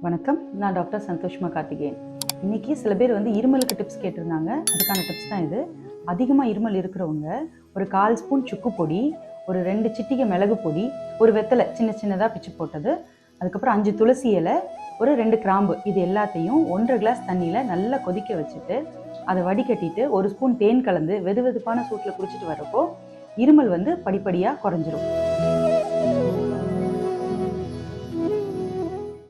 வணக்கம், நான் டாக்டர் சந்தோஷ்மா கார்த்திகேயன். இன்றைக்கி சில பேர் இருமலுக்கு டிப்ஸ் கேட்டிருந்தாங்க. அதுக்கான டிப்ஸ் தான் இது. அதிகமாக இருமல் இருக்கிறவங்க ஒரு 1/4 ஸ்பூன் சுக்கு பொடி, ஒரு 2 சிட்டிகை மிளகு பொடி, ஒரு வெத்தலை சின்ன சின்னதாக பிச்சு போட்டது, அதுக்கப்புறம் 5 துளசி இலை, ஒரு 2 கிராம்பு, இது எல்லாத்தையும் 1.5 கிளாஸ் தண்ணியில் நல்லா கொதிக்க வச்சுட்டு அதை வடிகட்டிட்டு 1 ஸ்பூன் தேன் கலந்து வெது வெதுப்பான சூட்டில் குடிச்சிட்டு வரப்போ இருமல் படிப்படியாக குறைஞ்சிரும்.